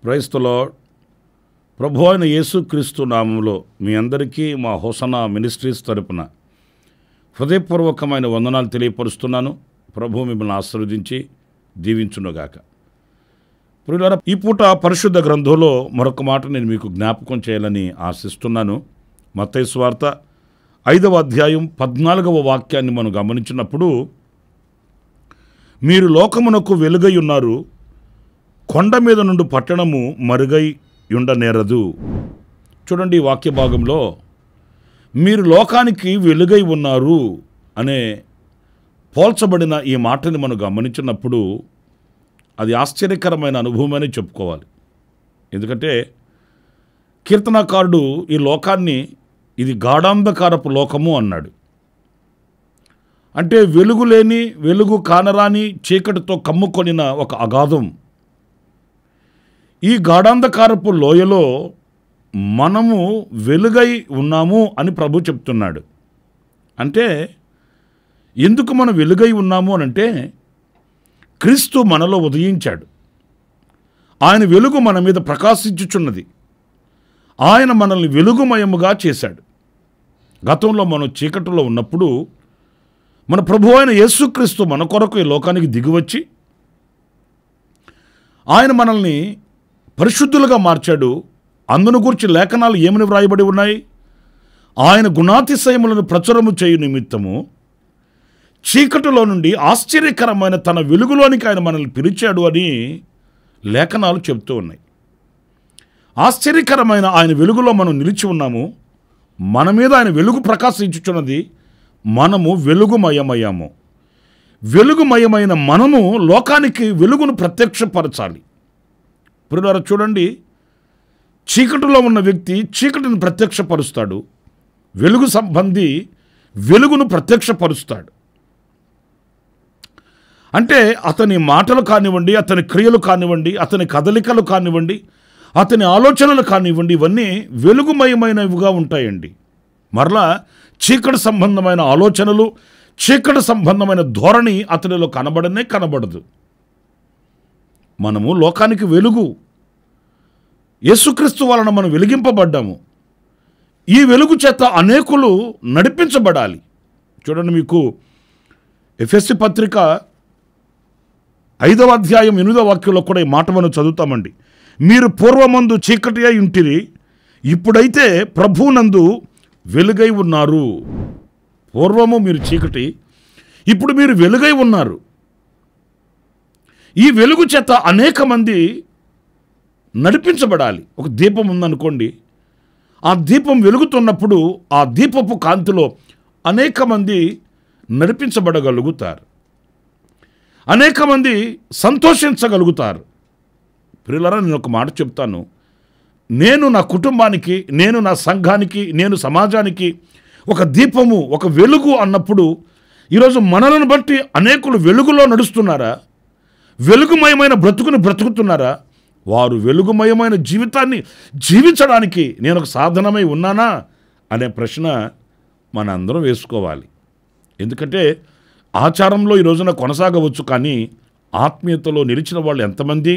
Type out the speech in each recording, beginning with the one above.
Praise the lord. ప్రభు అయిన యేసుక్రీస్తు నామంలో మీ అందరికీ మా హోసనా మినిస్ట్రీస్ తరపున హృదయపూర్వకమైన వందనాలు తెలియపరుస్తున్నాను. ప్రభు మిమ్మల్ని ఆశీర్వదించి దీవించునుగాక. ప్రియులారా, ఈ పూట పరిశుద్ధ గ్రంథంలో మరొక మాట నేను మీకు జ్ఞాపకం చేయాలని ఆశిస్తున్నాను. మత్తయి సువార్త 5వ అధ్యాయం 14వ వాక్యాన్ని మనం గమనించినప్పుడు, మీరు లోకమునకు వెలుగై ఉన్నారు, కొండ మీద నుండి పట్టణము మరుగై ఉండనేరదు. చూడండి, ఈ వాక్య భాగంలో మీరు లోకానికి వెలుగై ఉన్నారు అనే పోల్చబడిన ఈ మాటని మనం గమనించినప్పుడు అది ఆశ్చర్యకరమైన అనుభవం అని చెప్పుకోవాలి. ఎందుకంటే కీర్తనకారుడు ఈ లోకాన్ని ఇది గాఢాంధకారపు లోకము అన్నాడు. అంటే వెలుగు లేని, వెలుగు కానరాని చీకటితో కమ్ముకొనిన ఒక అగాధం. ఈ గాఢాంధకారపు లోయలో మనము వెలుగై ఉన్నాము అని ప్రభు చెప్తున్నాడు. అంటే ఎందుకు మనం వెలుగై ఉన్నాము అనంటే, క్రీస్తు మనలో ఉదయించాడు. ఆయన వెలుగు మన మీద ప్రకాశించుచున్నది. ఆయన మనల్ని వెలుగుమయముగా చేశాడు. గతంలో మనం చీకటిలో ఉన్నప్పుడు మన ప్రభు అయిన యేసుక్రీస్తు మన కొరకు ఈ లోకానికి దిగివచ్చి ఆయన మనల్ని పరిశుద్ధులుగా మార్చాడు. అందును గురించి లేఖనాలు ఏమని వ్రాయబడి ఉన్నాయి? ఆయన గుణాతిశయములను ప్రచురము చేయు నిమిత్తము చీకటిలో నుండి ఆశ్చర్యకరమైన తన వెలుగులోనికి ఆయన మనల్ని పిలిచాడు అని లేఖనాలు చెబుతూ ఉన్నాయి. ఆశ్చర్యకరమైన ఆయన వెలుగులో మనం నిలిచి ఉన్నాము. మన మీద ఆయన వెలుగు ప్రకాశించుచున్నది. మనము వెలుగుమయమయ్యాము. వెలుగుమయమైన మనము లోకానికి వెలుగును ప్రత్యక్షపరచాలి. ప్రియులారా, చూడండి, చీకటిలో ఉన్న వ్యక్తి చీకటిని ప్రత్యక్షపరుస్తాడు. వెలుగు సంబంధి వెలుగును ప్రత్యక్షపరుస్తాడు. అంటే అతని మాటలు కానివ్వండి, అతని క్రియలు కానివ్వండి, అతని కదలికలు కానివ్వండి, అతని ఆలోచనలు కానివ్వండి, ఇవన్నీ వెలుగుమయమైనవిగా ఉంటాయండి. మరలా చీకటి సంబంధమైన ఆలోచనలు, చీకటి సంబంధమైన ధోరణి అతనిలో కనబడదు. మనము లోకానికి వెలుగు. యేసుక్రీస్తు వలన మనం వెలిగింపబడ్డాము. ఈ వెలుగు చేత అనేకులు నడిపించబడాలి. చూడండి, మీకు ఎఫెసీ పత్రిక 5వ అధ్యాయం 8వ వాక్యంలో కూడా ఈ మాట మనం చదువుతామండి. మీరు పూర్వమందు చీకటి అయి ఉంటిరి, ఇప్పుడైతే ప్రభువునందు వెలుగై ఉన్నారు. పూర్వము మీరు చీకటి, ఇప్పుడు మీరు వెలుగై ఉన్నారు. ఈ వెలుగు చేత అనేక మంది నడిపించబడాలి. ఒక దీపం ఉందనుకోండి, ఆ దీపం వెలుగుతున్నప్పుడు ఆ దీపపు కాంతిలో అనేక మంది నడిపించబడగలుగుతారు. అనేక మంది సంతోషించగలుగుతారు. ప్రియులారా, నేను ఒక మాట చెప్తాను. నేను నా కుటుంబానికి, నేను నా సంఘానికి, నేను సమాజానికి ఒక దీపము, ఒక వెలుగు అన్నప్పుడు ఈరోజు మనలను బట్టి అనేకులు వెలుగులో నడుస్తున్నారా? వెలుగుమయమైన బ్రతుకుని బ్రతుకుతున్నారా? వారు వెలుగుమయమైన జీవితాన్ని జీవించడానికి నేను ఒక సాధనమై ఉన్నానా అనే ప్రశ్న మన అందరం వేసుకోవాలి. ఎందుకంటే ఆచారంలో ఈ రోజున కొనసాగవచ్చు, కానీ ఆత్మీయతలో నిలిచిన వాళ్ళు ఎంతమంది?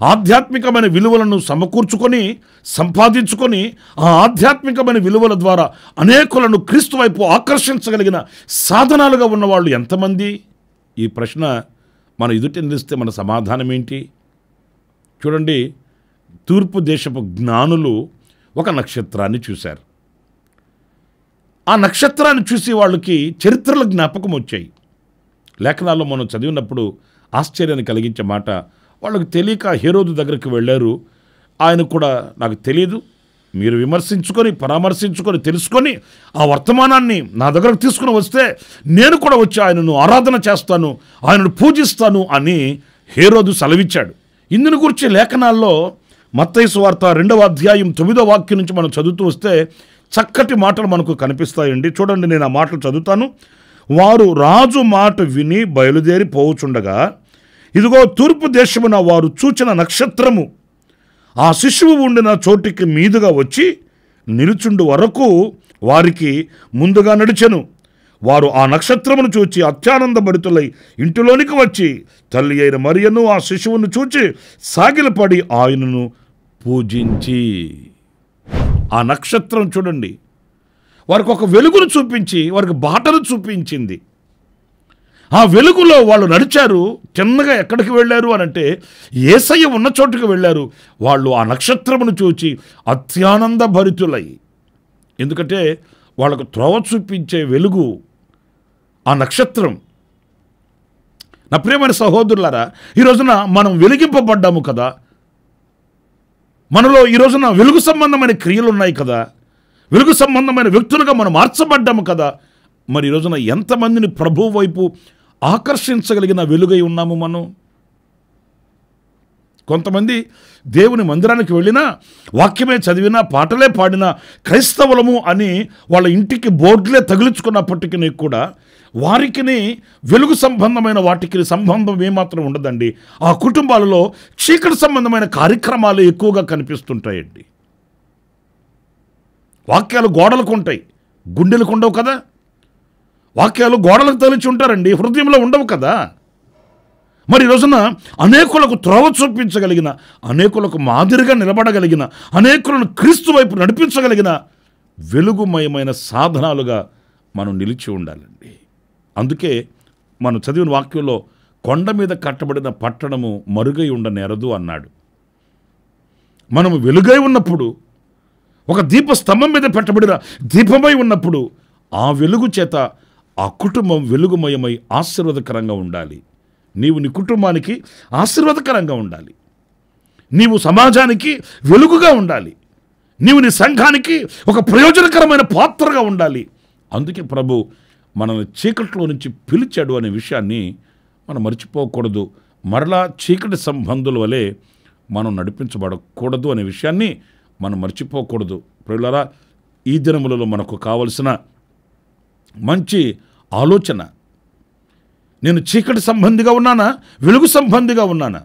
ఆధ్యాత్మికమైన విలువలను సమకూర్చుకొని, సంపాదించుకొని, ఆ ఆధ్యాత్మికమైన విలువల ద్వారా అనేకులను క్రీస్తు వైపు ఆకర్షించగలిగిన సాధనాలుగా ఉన్నవాళ్ళు ఎంతమంది? ఈ ప్రశ్న మన ఎదుట నిలిస్తే మన సమాధానం ఏంటి? చూడండి, తూర్పు దేశపు జ్ఞానులు ఒక నక్షత్రాన్ని చూశారు. ఆ నక్షత్రాన్ని చూసి వాళ్ళకి చరిత్రల జ్ఞాపకం వచ్చాయి. లేఖనాల్లో మనం చదివినప్పుడు ఆశ్చర్యాన్ని కలిగించే మాట, వాళ్ళకి తెలియక హేరోదు దగ్గరికి వెళ్ళారు. ఆయన కూడా నాకు తెలియదు, మీరు విమర్శించుకొని, పరామర్శించుకొని, తెలుసుకొని ఆ వర్తమానాన్ని నా దగ్గరకు తీసుకుని వస్తే నేను కూడా వచ్చి ఆయనను ఆరాధన చేస్తాను, ఆయనను పూజిస్తాను అని హేరోదు సెలవిచ్చాడు. ఇందును గురించి లేఖనాల్లో మత్తయి సువార్త 2వ అధ్యాయం 9వ వాక్యం నుంచి మనం చదువుతూ వస్తే చక్కటి మాటలు మనకు కనిపిస్తాయండి. చూడండి, నేను ఆ మాటలు చదువుతాను. వారు రాజు మాట విని బయలుదేరి పోవుచుండగా, ఇదిగో తూర్పు దేశమున వారు చూచిన నక్షత్రము ఆ శిశువు ఉండిన చోటికి మీదుగా వచ్చి నిలుచుండు వరకు వారికి ముందుగా నడిచెను. వారు ఆ నక్షత్రమును చూచి అత్యానందభరితులై ఇంటిలోనికి వచ్చి తల్లి అయిన మరియను ఆ శిశువును చూచి సాగిలపడి ఆయనను పూజించి. ఆ నక్షత్రం చూడండి, వారికి ఒక వెలుగును చూపించి, వారికి బాటను చూపించింది. ఆ వెలుగులో వాళ్ళు నడిచారు. చిన్నగా ఎక్కడికి వెళ్ళారు అని అంటే యేసయ్య ఉన్న చోటుకు వెళ్ళారు. వాళ్ళు ఆ నక్షత్రమును చూచి అత్యానంద భరితులై, ఎందుకంటే వాళ్ళకు త్రోవ చూపించే వెలుగు ఆ నక్షత్రం. నా ప్రియమైన సహోదరులారా, ఈ రోజున మనం వెలిగింపబడ్డాము కదా, మనలో ఈ రోజున వెలుగు సంబంధమైన క్రియలు ఉన్నాయి కదా, వెలుగు సంబంధమైన వ్యక్తులుగా మనం మార్చబడ్డాము కదా. మరి ఈ రోజున ఎంతమందిని ప్రభువు వైపు ఆకర్షించగలిగిన వెలుగై ఉన్నాము మనం? కొంతమంది దేవుని మందిరానికి వెళ్ళినా, వాక్యమే చదివినా, పాటలే పాడినా క్రైస్తవులము అని వాళ్ళ ఇంటికి బోర్డులే తగిలించుకున్నప్పటికీ కూడా వారికి వెలుగు సంబంధమైన వాటికి సంబంధం ఏమాత్రం ఉండదండి. ఆ కుటుంబాలలో చీకటి సంబంధమైన కార్యక్రమాలు ఎక్కువగా కనిపిస్తుంటాయండి. వాక్యాలు గోడలకు ఉంటాయి, గుండెలకు ఉండవు కదా. వాక్యాలు గోడలకు తలిచి ఉంటారండి, హృదయంలో ఉండవు కదా. మరి ఈ రోజున అనేకులకు త్రోవ చూపించగలిగిన, అనేకులకు మాదిరిగా నిలబడగలిగిన, అనేకులను క్రీస్తు వైపు నడిపించగలిగిన వెలుగుమయమైన సాధనాలుగా మనం నిలిచి ఉండాలండి. అందుకే మనం చదివిన వాక్యంలో కొండ మీద కట్టబడిన పట్టణము మరుగై ఉండనేరదు అన్నాడు. మనము వెలుగై ఉన్నప్పుడు, ఒక దీపస్తంభం మీద పెట్టబడిన దీపమై ఉన్నప్పుడు ఆ వెలుగు చేత ఆ కుటుంబం వెలుగుమయమై ఆశీర్వాదకరంగా ఉండాలి. నీవు నీ కుటుంబానికి ఆశీర్వాదకరంగా ఉండాలి. నీవు సమాజానికి వెలుగుగా ఉండాలి. నీవు నీ సంఘానికి ఒక ప్రయోజనకరమైన పాత్రగా ఉండాలి. అందుకే ప్రభు మనల్ని చీకట్లో నుంచి పిలిచాడు అనే విషయాన్ని మనం మర్చిపోకూడదు. మరలా చీకటి సంబంధుల వలె మనం నడిపించబడకూడదు అనే విషయాన్ని మనం మర్చిపోకూడదు. ప్రియులారా, ఈ దినములలో మనకు కావలసిన మంచి ఆలోచన, నేను చీకటి సంబంధిగా ఉన్నానా, వెలుగు సంబంధిగా ఉన్నానా?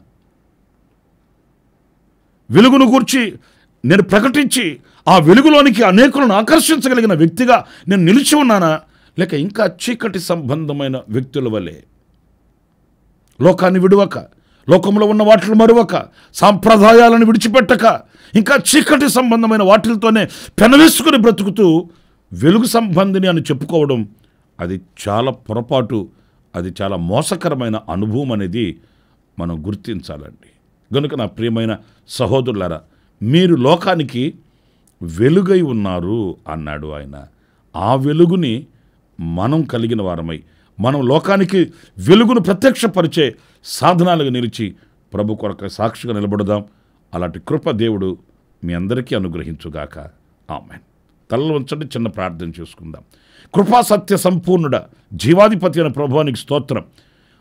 వెలుగును గూర్చి నేను ప్రకటించి ఆ వెలుగులోనికి అనేకులను ఆకర్షించగలిగిన వ్యక్తిగా నేను నిలిచి ఉన్నానా, లేక ఇంకా చీకటి సంబంధమైన వ్యక్తుల వలె లోకాన్ని విడువక, లోకంలో ఉన్న వాటిని మరువక, సాంప్రదాయాలను విడిచిపెట్టక, ఇంకా చీకటి సంబంధమైన వాటిలతోనే పెనవేసుకుని బ్రతుకుతూ వెలుగు సంబంధిని అని చెప్పుకోవడం అది చాలా పొరపాటు, అది చాలా మోసకరమైన అనుభవం అనేది మనం గుర్తించాలండి. కనుక నా ప్రియమైన సహోదరులారా, మీరు లోకానికి వెలుగై ఉన్నారు అన్నాడు ఆయన. ఆ వెలుగుని మనం కలిగిన వారమై, మనం లోకానికి వెలుగును ప్రత్యక్షపరిచే సాధనాలుగా నిలిచి ప్రభు కొరకు సాక్షిగా నిలబడదాం. అలాంటి కృప దేవుడు మీ అందరికీ అనుగ్రహించుగాక. ఆమేన్. తలలు వంచండి, చిన్న ప్రార్థన చేసుకుందాం. కృపా సత్య సంపూర్ణుడ, జీవాధిపతి అయిన ప్రభువానికి స్తోత్రం.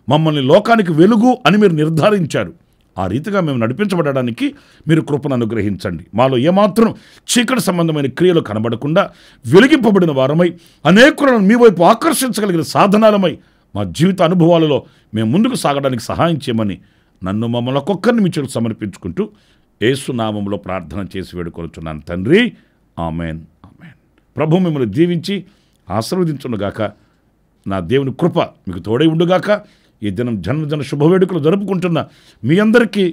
మమ్మల్ని లోకానికి వెలుగు అని మీరు నిర్ధారించారు. ఆ రీతిగా మేము నడిపించబడడానికి మీరు కృపను అనుగ్రహించండి. మాలో ఏమాత్రం చీకటి సంబంధమైన క్రియలు కనబడకుండా వెలిగింపబడిన వారమై, అనేకులను మీ వైపు ఆకర్షించగలిగిన సాధనాలమై మా జీవిత అనుభవాలలో మేము ముందుకు సాగడానికి సహాయం చేయమని నన్ను, మమ్మల్ని ఒక్కొక్కరిని మీ చేతులకు సమర్పించుకుంటూ యేసు నామములో ప్రార్థన చేసి వేడుకొనుచున్నాను తండ్రి. Amen, amen. ప్రభు మిమ్మల్ని దీవించి ఆశీర్వదించునుగాక. నా దేవుని కృప మీకు తోడై ఉండుగాక. ఈ దినం జన్మదిన శుభవేడుకలు జరుపుకుంటున్న మీ అందరికీ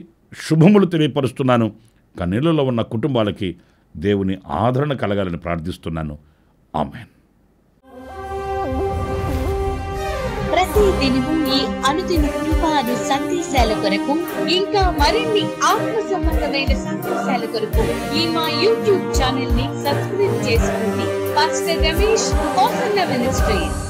శుభములు తెలియపరుస్తున్నాను. కన్నీళ్లలో ఉన్న కుటుంబాలకి దేవుని ఆదరణ కలగాలని ప్రార్థిస్తున్నాను. ఆమేన్. ప్రతి దినము ఈ అనుదిన కృపాను సందేశాల కొరకు, ఇంకా మరిన్ని ఆత్మ సంబంధమైన సందేశాల కొరకు ఈ మా యూట్యూబ్ ఛానల్ ని సబ్స్క్రైబ్ చేసుకోండి. Pastor Ramesh, hosanna ministries.